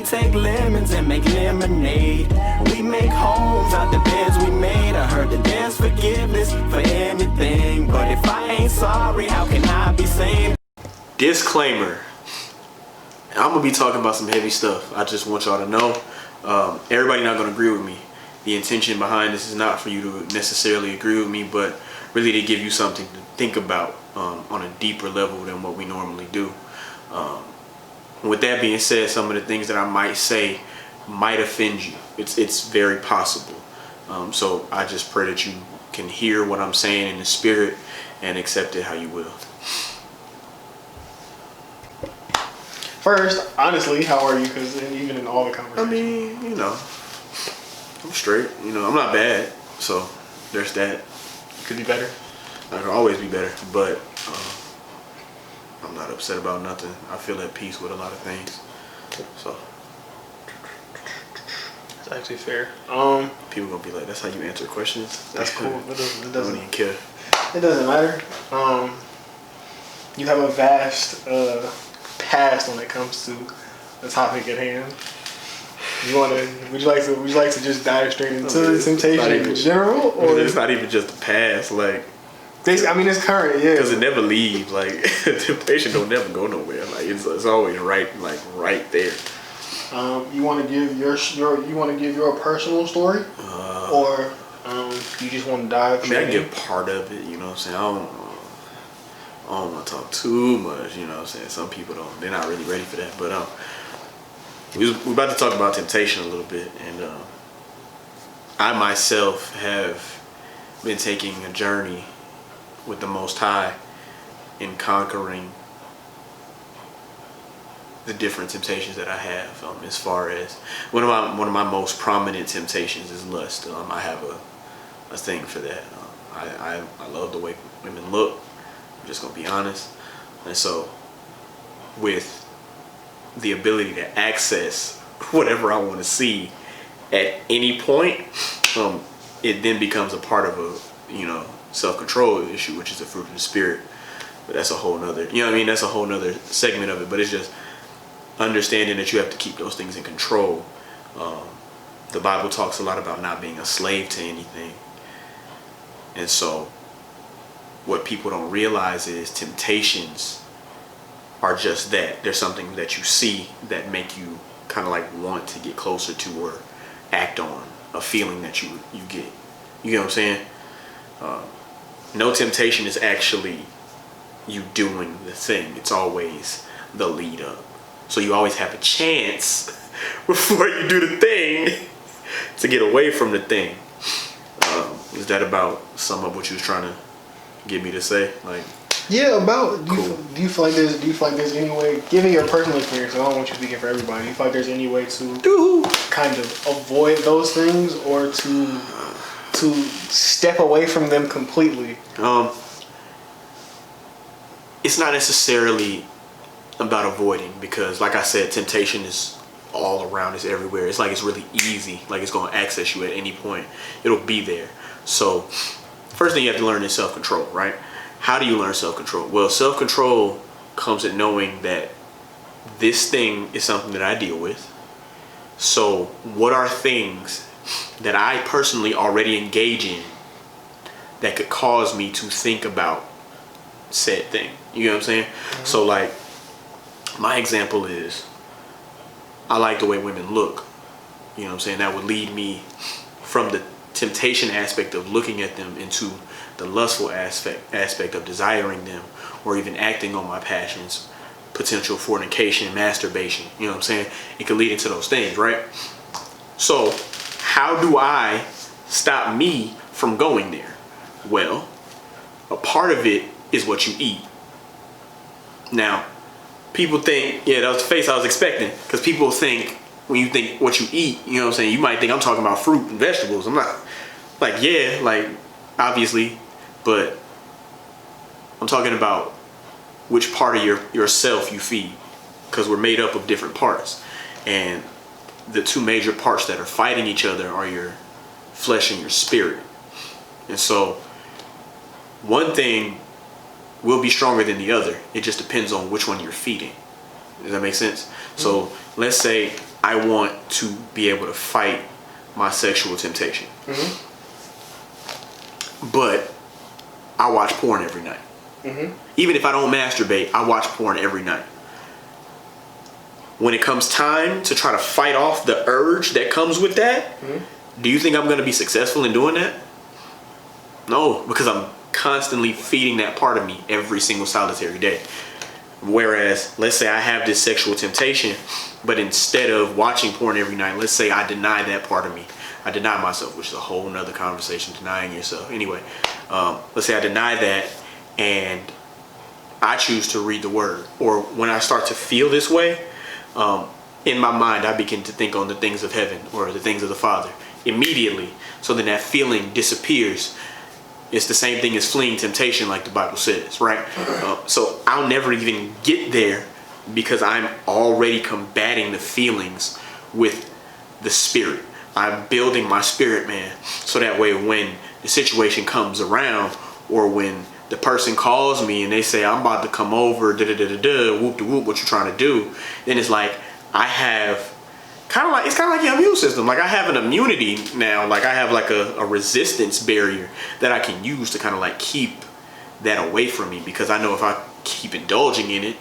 take lemons and make lemonade. We make homes out the beds we made. I heard that there's forgiveness for anything, but if I ain't sorry, how can I be saved? Disclaimer. I'm gonna be talking about some heavy stuff. I just want y'all to know, everybody not gonna agree with me. The intention behind this is not for you to necessarily agree with me, but really to give you something to think about on a deeper level than what we normally do. With that being said, some of the things that I might say might offend you. It's very possible. So I just pray that you can hear what I'm saying in the spirit and accept it how you will. First, honestly, how are you? Because even in all the conversations, I mean, you know, I'm straight. You know, I'm not bad. So there's that. Could be better. I can always be better, but I'm not upset about nothing. I feel at peace with a lot of things. So It's actually fair. people gonna be like, "That's how you answer questions." That's cool. It I doesn't don't even care. It doesn't matter. You have a vast past when it comes to the topic at hand. Would you like to just dive straight into temptation in general, or it's not even just the past, like. I mean, it's current, yeah. Because it never leaves. Like temptation don't never go nowhere. Like it's always right there. You want to give your personal story, or you just want to dive? I mean, I can give part of it. You know what I'm saying? I don't want to talk too much. You know what I'm saying? Some people don't. They're not really ready for that. But we're about to talk about temptation a little bit, and I myself have been taking a journey with the Most High in conquering the different temptations that I have. As far as one of my most prominent temptations is lust. I have a thing for that. I love the way women look. I'm just gonna be honest. And so, with the ability to access whatever I want to see at any point, it then becomes a part of a self-control issue, which is the fruit of the spirit. But that's a whole nother, that's a whole nother segment of it. But it's just understanding that you have to keep those things in control. The Bible talks a lot about not being a slave to anything. And so what people don't realize is temptations are just that. There's something that you see that make you kind of like want to get closer to or act on a feeling that you get. You get what I'm saying? No temptation is actually you doing the thing. It's always the lead up. So you always have a chance before you do the thing to get away from the thing. Is that about some of what you was trying to get me to say? Like, yeah, about cool. Do you feel like there's any way, given your personal experience, I don't want you speaking for everybody, do you feel like there's any way to kind of avoid those things, or to step away from them completely? It's not necessarily about avoiding, because like I said, temptation is all around, it's everywhere. It's like it's really easy, like it's going to access you at any point. It'll be there. So first thing you have to learn is self-control, right? How do you learn self-control? Well, self-control comes at knowing that this thing is something that I deal with. So what are things that I personally already engage in that could cause me to think about said thing? You know what I'm saying? Mm-hmm. So like, my example is, I like the way women look. You know what I'm saying? That would lead me from the temptation aspect of looking at them into the lustful aspect of desiring them, or even acting on my passions, potential fornication, masturbation. You know what I'm saying? It could lead into those things, right? So how do I stop me from going there? Well, a part of it is what you eat. Now, people think, yeah, that was the face I was expecting, because people think when you think what you eat, you know what I'm saying, you might think I'm talking about fruit and vegetables. I'm not. Like, yeah, like, obviously, but I'm talking about which part of yourself you feed, because we're made up of different parts, and the two major parts that are fighting each other are your flesh and your spirit. And so one thing will be stronger than the other. It just depends on which one you're feeding. Does that make sense? Mm-hmm. So let's say I want to be able to fight my sexual temptation. But I watch porn every night. Even if I don't masturbate, I watch porn every night. When it comes time to try to fight off the urge that comes with that, do you think I'm going to be successful in doing that? No, because I'm constantly feeding that part of me every single solitary day. Whereas, let's say I have this sexual temptation, but instead of watching porn every night, let's say I deny that part of me. I deny myself, which is a whole nother conversation, denying yourself. Anyway, let's say I deny that and I choose to read the word. Or when I start to feel this way, in my mind, I begin to think on the things of heaven or the things of the Father immediately. So then that feeling disappears. It's the same thing as fleeing temptation, like the Bible says, right? So I'll never even get there because I'm already combating the feelings with the spirit. I'm building my spirit, man, so that way when the situation comes around, or when the person calls me and they say, I'm about to come over, whoop de whoop, what you trying to do? Then it's like I have it's kind of like your immune system. Like I have an immunity now. Like I have like a resistance barrier that I can use to kind of like keep that away from me, because I know if I keep indulging in it,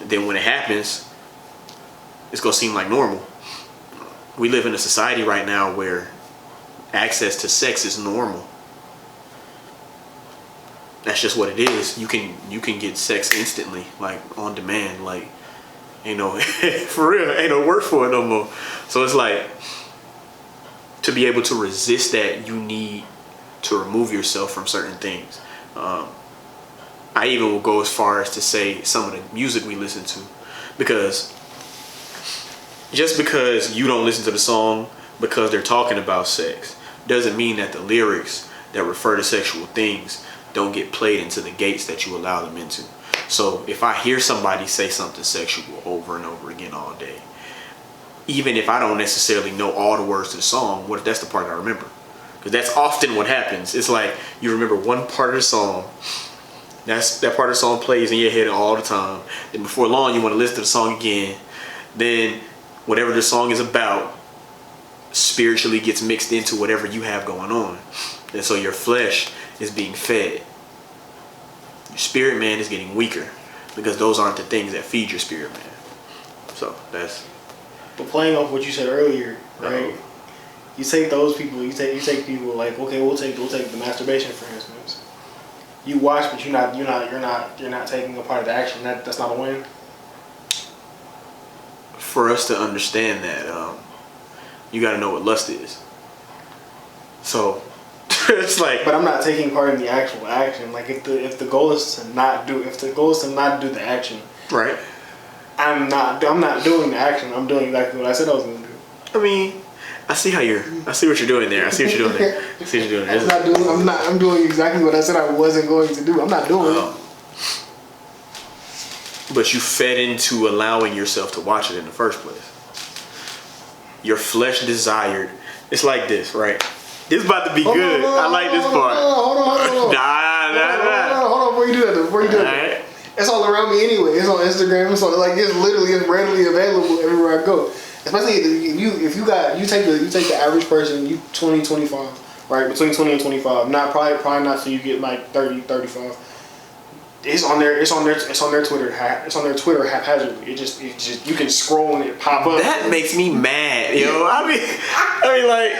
then when it happens, it's gonna seem like normal. We live in a society right now where access to sex is normal. That's just what it is. You can get sex instantly, like on demand. Like ain't no for real, ain't no work for it no more. So it's like, to be able to resist that, you need to remove yourself from certain things. I even will go as far as to say some of the music we listen to, because just because you don't listen to the song because they're talking about sex doesn't mean that the lyrics that refer to sexual things don't get played into the gates that you allow them into. So if I hear somebody say something sexual over and over again all day, even if I don't necessarily know all the words to the song, what if that's the part I remember? Because that's often what happens. It's like you remember one part of the song, that part of the song plays in your head all the time. Then before long you want to listen to the song again. Then whatever the song is about spiritually gets mixed into whatever you have going on. And so your flesh is being fed. Your spirit man is getting weaker, because those aren't the things that feed your spirit man. So that's. But playing off what you said earlier, right? You take those people. You take people like, okay, we'll take the masturbation for instance. You watch, but you're not taking a part of the action. That's not a win. For us to understand that, you got to know what lust is. So it's like. But I'm not taking part in the actual action. Like if the goal is to not do the action, right? I'm not doing the action. I'm doing exactly what I said I was gonna do. I mean, I see what you're doing there. I'm doing exactly what I said I wasn't going to do. I'm not doing it. But you fed into allowing yourself to watch it in the first place. Your flesh desired. It's like this, right? This is about to be good. I like this part. Hold on. Nah. Hold on, before you do that. It's all around me anyway. It's on Instagram. It's readily available everywhere I go. Especially if you take the average person, you 20, 25, right? Between 20 and 25. Not probably not so you get like 30, 35. It's on their Twitter haphazardly. It just you can scroll and it pop up. That makes me mad, yo. I mean like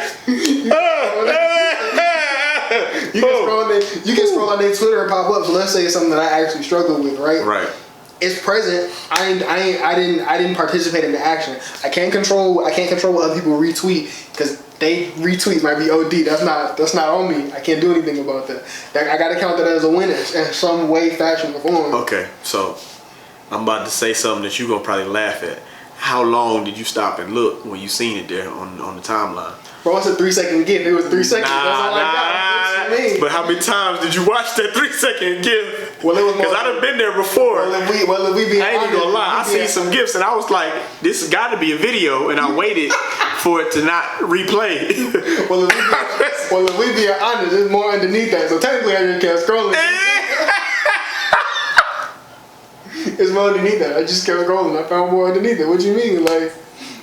you can scroll on their Twitter and pop up. So let's say it's something that I actually struggle with, right? Right. It's present. I didn't participate in the action. I can't control what other people retweet, because they retweets might be OD. That's not on me. I can't do anything about that. I gotta count that as a win in some way, fashion, or form. Okay, so I'm about to say something that you're gonna probably laugh at. How long did you stop and look when you seen it there on the timeline? Bro, it's a 3-second GIF. It was 3 seconds. That's all I got. What you mean? But how many times did you watch that 3-second GIF? Well, it was because I done been there before. Well, if we be I ain't even gonna lie. I seen some GIFs and I was like, this has got to be a video, and I waited for it to not replay. Well, if we be honest, there's more underneath that. So technically, I just kept scrolling. It's more underneath that. I just kept scrolling. I found more underneath it. What you mean? Like,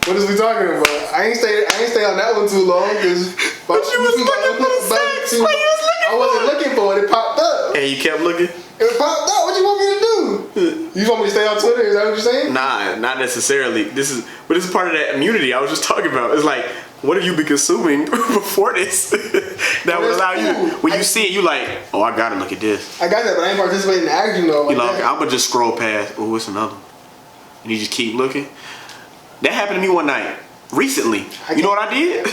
What is we talking about? I ain't stay on that one too long because. But you was looking for the sex. What you was looking for? I wasn't looking for it. It popped up. And you kept looking? It popped up. What you want me to do? You want me to stay on Twitter? Is that what you're saying? Nah, not necessarily. This is part of that immunity I was just talking about. It's like, what have you been consuming before this that would allow you? When you see it, you like, oh, I gotta look at this. I got that, but I ain't participating in the action though. You know, I'm gonna just scroll past. Oh, it's another one. And you just keep looking. That happened to me one night recently. You know what I did?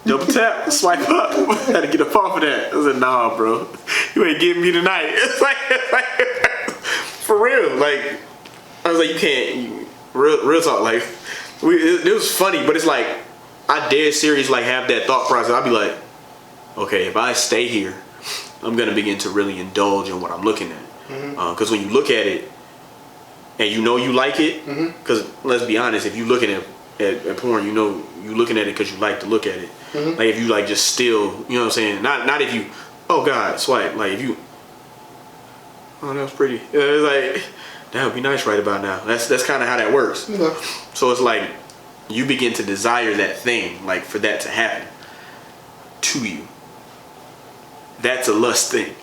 Double tap, swipe up. Had to get up off of that. I said, nah, bro, you ain't getting me tonight. It's like for real. Like, I was like, you can't. Real talk. Like, it was funny, but it's like I dead serious like have that thought process. I'd be like, okay, if I stay here, I'm gonna begin to really indulge in what I'm looking at. Because when you look at it and you know you like it, because let's be honest, if you looking at porn, you know you looking at it because you like to look at it. Like if you like just still, you know what I'm saying? Not if you, oh God, swipe. Like if you, oh, that was pretty. It's like, that would be nice right about now. That's kind of how that works. So it's like you begin to desire that thing, like for that to happen to you. That's a lust thing.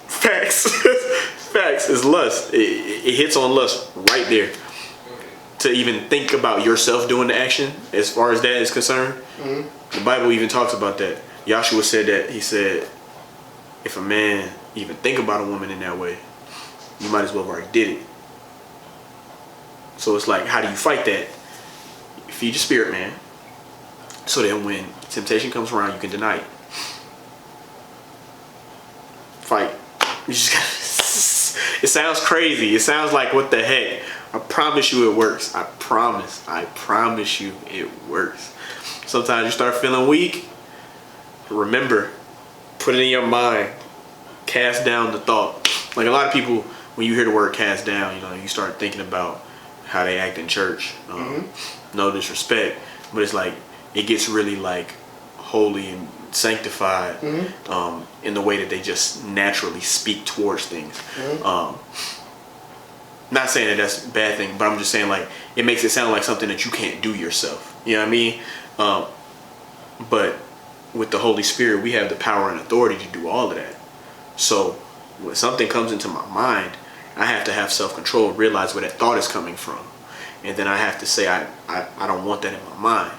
Facts. Facts is lust. It hits on lust right there. To even think about yourself doing the action, as far as that is concerned, the Bible even talks about that. Joshua said that. He said, if a man even think about a woman in that way, you might as well have already did it. So it's like, how do you fight that? Feed your spirit, man. So that when temptation comes around, you can deny it. Fight. You just gotta, it sounds crazy. It sounds like, what the heck? I promise you it works. I promise you it works. Sometimes you start feeling weak. Remember, put it in your mind. Cast down the thought. Like a lot of people, when you hear the word cast down, you know, you start thinking about how they act in church. No disrespect, but it's like it gets really like holy and sanctified in the way that they just naturally speak towards things. Not saying that that's a bad thing, but I'm just saying like it makes it sound like something that you can't do yourself. You know what I mean? But with the Holy Spirit, we have the power and authority to do all of that. So when something comes into my mind, I have to have self-control and realize where that thought is coming from. And then I have to say, I don't want that in my mind.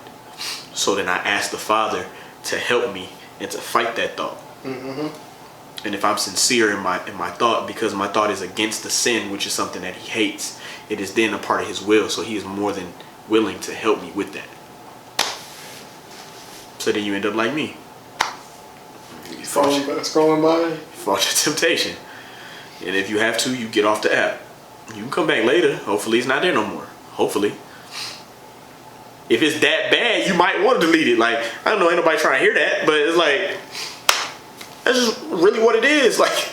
So then I ask the Father to help me and to fight that thought. And if I'm sincere in my thought, because my thought is against the sin, which is something that He hates, it is then a part of His will. So He is more than willing to help me with that. So then you end up like me. Scrolling by. Fall to temptation. And if you have to, you get off the app. You can come back later. Hopefully it's not there no more. Hopefully. If it's that bad, you might want to delete it. Like, I don't know, ain't nobody trying to hear that, but it's like, that's just really what it is. Like,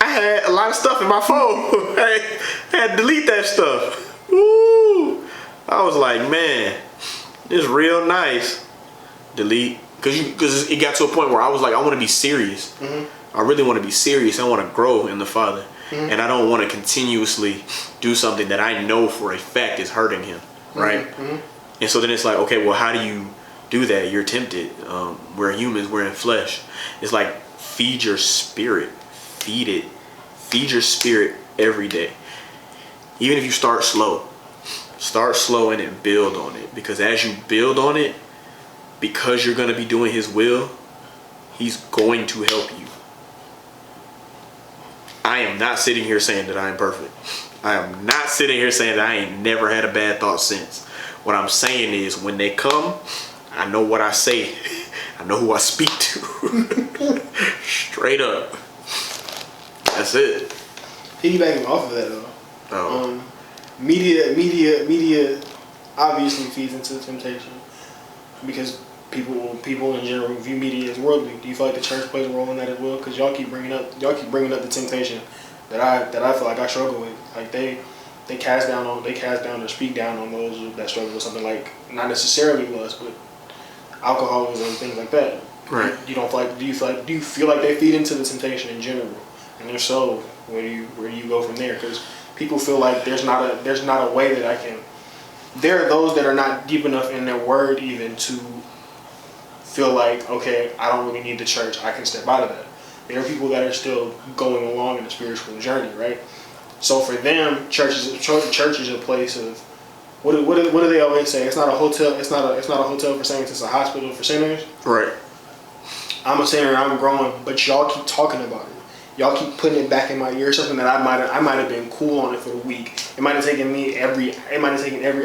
I had a lot of stuff in my phone. I had to delete that stuff. Woo! I was like, man, this is real nice. Delete. Because it got to a point where I was like, I want to be serious. I really want to be serious. I want to grow in the Father. And I don't want to continuously do something that I know for a fact is hurting Him. Right? And so then it's like, okay, well, how do you do that? You're tempted. We're humans. We're in flesh. It's like, feed your spirit. Feed it. Feed your spirit every day. Even if you start slow in it and build on it. Because as you build on it, because you're going to be doing His will, He's going to help you. I am not sitting here saying that I am perfect. I am not sitting here saying that I ain't never had a bad thought since. What I'm saying is, when they come, I know what I say. I know who I speak to. Straight up. That's it. Piggybacking off of that though. Media obviously feeds into temptation because people in general view media as worldly. Do you feel like the church plays a role in that as well? Because y'all keep bringing up the temptation that I feel like I struggle with. Like they cast down or speak down on those that struggle with something like, not necessarily lust, but alcoholism and things like that. Right. Do you feel like they feed into the temptation in general? And if so, where do you go from there? Because people feel like there's not a way that I can there are those that are not deep enough in their word even to feel like, okay, I don't really need the church. I can step out of that. There are people that are still going along in the spiritual journey, right? So for them, church is a place of what do they always say? It's not a hotel. It's not a hotel for saints. It's a hospital for sinners. Right. I'm a sinner and I'm growing, but y'all keep talking about it. Y'all keep putting it back in my ear. Something that I might have been cool on it for the week. It might have taken every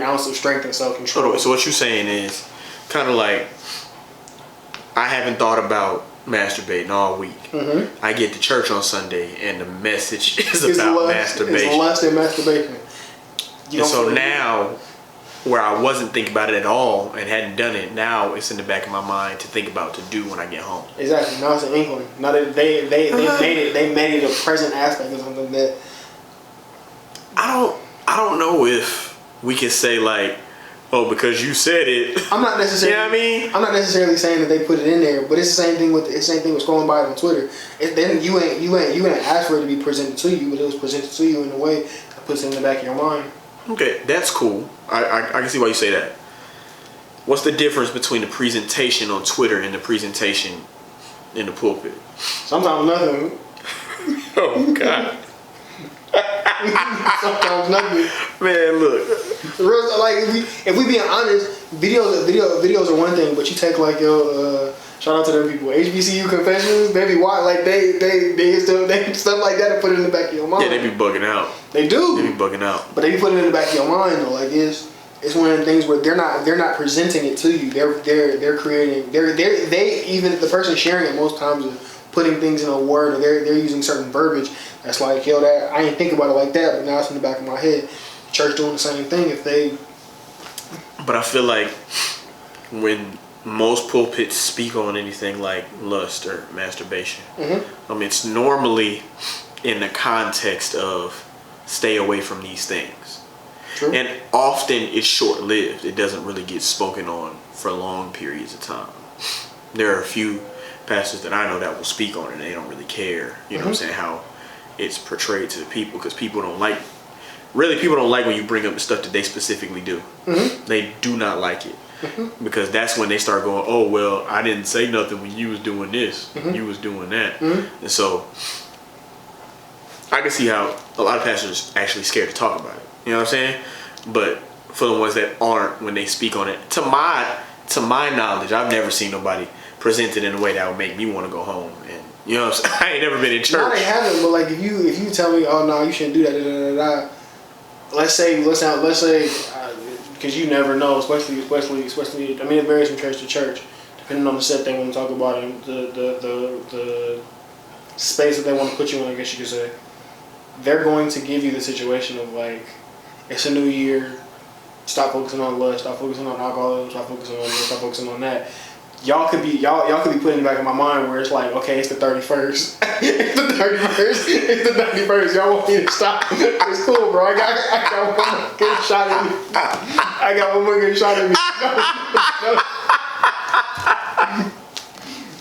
ounce of strength and self control. So what you're saying is kind of like, I haven't thought about masturbating all week. Mm-hmm. I get to church on Sunday and the message is about masturbation. It's lust and masturbation. And so now, where I wasn't thinking about it at all and hadn't done it, now it's in the back of my mind to think about, to do when I get home. Exactly. Now it's an inkling. Now that they made it a present aspect of something that I don't know if we can say like, oh, because you said it. I'm not necessarily. You know what I mean? I'm not necessarily saying that they put it in there, but it's the same thing with scrolling by it on Twitter. Then you ain't asked for it to be presented to you, but it was presented to you in a way that puts it in the back of your mind. Okay, that's cool. I can see why you say that. What's the difference between the presentation on Twitter and the presentation in the pulpit? Sometimes nothing. Oh God. Sometimes nothing. Man, look. Like if we being honest, videos are one thing, but you take like your shout out to them people, HBCU confessions, they be watch like they stuff like that and put it in the back of your mind. Yeah, they be bugging out. They do. They be bugging out. But they be putting it in the back of your mind though. Like it's one of the things where they're not presenting it to you. They're creating they even the person sharing it most times is putting things in a word, or they're using certain verbiage that's like, yo, that I ain't think about it like that, but now it's in the back of my head. Church doing the same thing if they. But I feel like when most pulpits speak on anything like lust or masturbation, it's normally in the context of stay away from these things. True. And often it's short-lived. It doesn't really get spoken on for long periods of time. There are a few pastors that I know that will speak on it and they don't really care, you know what I'm saying, how it's portrayed to the people, because people don't like when you bring up the stuff that they specifically do. They do not like it. Because that's when they start going, oh, well, I didn't say nothing when you was doing this, you was doing that. And so I can see how a lot of pastors are actually scared to talk about it. You know what I'm saying? But for the ones that aren't, when they speak on it, to my knowledge, I've never seen nobody present it in a way that would make me want to go home. And you know what I'm saying? I ain't never been in church. No, they haven't. But like if you tell me, oh no, you shouldn't do that. Let's say, because you never know, especially. I mean, it varies from church to church, depending on the set they want to talk about and the space that they want to put you in. I guess you could say they're going to give you the situation of like, it's a new year. Stop focusing on lust. Stop focusing on alcohol. Stop focusing on this. Stop focusing on that. Y'all could be putting it back in my mind where it's like, okay, it's the 31st. It's the 31st. Y'all want me to stop? It's cool, bro. I got one more good shot at me. I got one more good shot at me.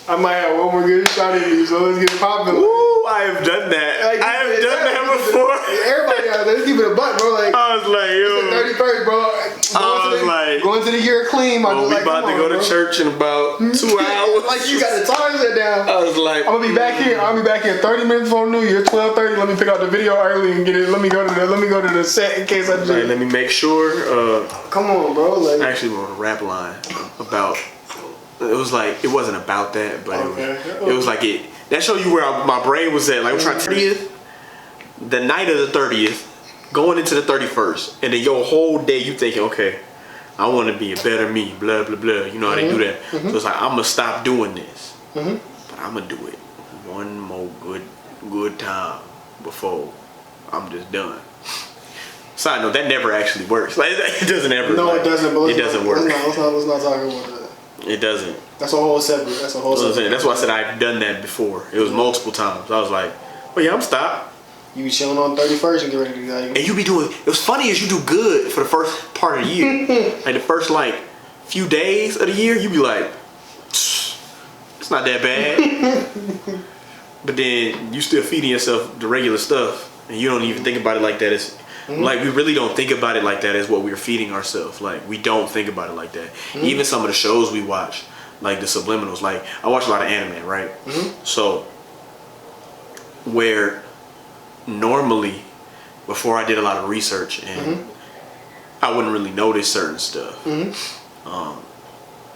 I might have one more good shot at me, so let's get it popping. Ooh, I have done that. Like, I have done that before. Everybody out there, let's keep it a buck, bro. Like, I was like, yo. It's the 31st, bro. Going to the year clean. We about to go to church in about 2 hours. Like, you got the time set down. I was like, I'm gonna be back here. I'll be back here 30 minutes before New Year, 12:30. Let me pick out the video early and get it. Let me go to the set in case I just. Like, let me make sure. Come on, bro. Like, I actually wrote a rap line about. It was like, it wasn't about that, but it was like it. That showed you where my brain was at. Like, I'm trying to 30th, the night of the 30th, going into the 31st, and then your whole day you thinking, okay, I want to be a better me, blah blah blah. You know how they do that. So it's like, I'm gonna stop doing this, but I'm gonna do it one more good time before I'm just done. Side note, that never actually works. Like, it doesn't ever. No, it doesn't. But it doesn't work. Let's not talk about that. It doesn't. That's a whole separate. That's a whole separate. That's why I said I've done that before. It was multiple times. I was like, well, yeah, I'm stopped. You be chilling on 31st and get ready to do that. And you be doing, what's funny is you do good for the first part of the year. Like the first few days of the year, you be like, it's not that bad. But then you still feeding yourself the regular stuff and you don't even think about it like that. Like, we really don't think about it like that as what we're feeding ourselves. Like, we don't think about it like that. Even some of the shows we watch, like the subliminals. Like, I watch a lot of anime, right? So, where normally, before I did a lot of research, and I wouldn't really notice certain stuff.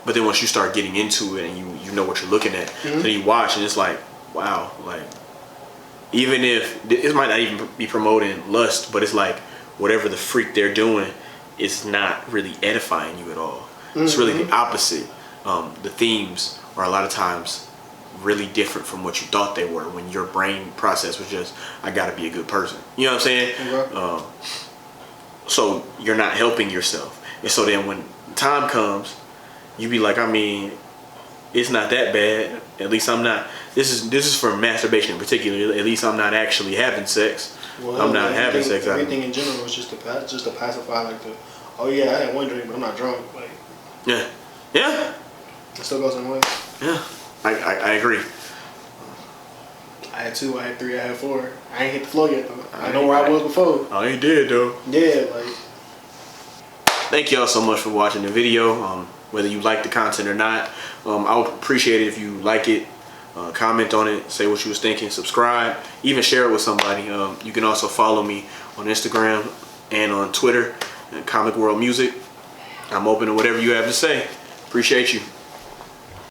But then once you start getting into it and you know what you're looking at, then you watch and it's like, wow, like, even if it might not even be promoting lust, but it's like whatever the freak they're doing is not really edifying you at all. It's really the opposite. The themes are a lot of times really different from what you thought they were when your brain process was just, I gotta be a good person. You know what I'm saying? So you're not helping yourself. And so then when time comes, you be like, I mean, it's not that bad. At least I'm not. This is for masturbation in particular. At least I'm not actually having sex. Well, I'm not having sex. Everything in general is just to pacify, like the, oh yeah, I had one drink, but I'm not drunk. Like, yeah. it still goes in way. Yeah, I agree. I had 2, I had 3, I had 4. I ain't hit the floor yet though. I know where I was before. I ain't did though. Yeah, like. Thank y'all so much for watching the video. Whether you like the content or not, I would appreciate it if you like it. Comment on it, say what you was thinking, subscribe, even share it with somebody. You can also follow me on Instagram and on Twitter, Comic World Music. I'm open to whatever you have to say. Appreciate you.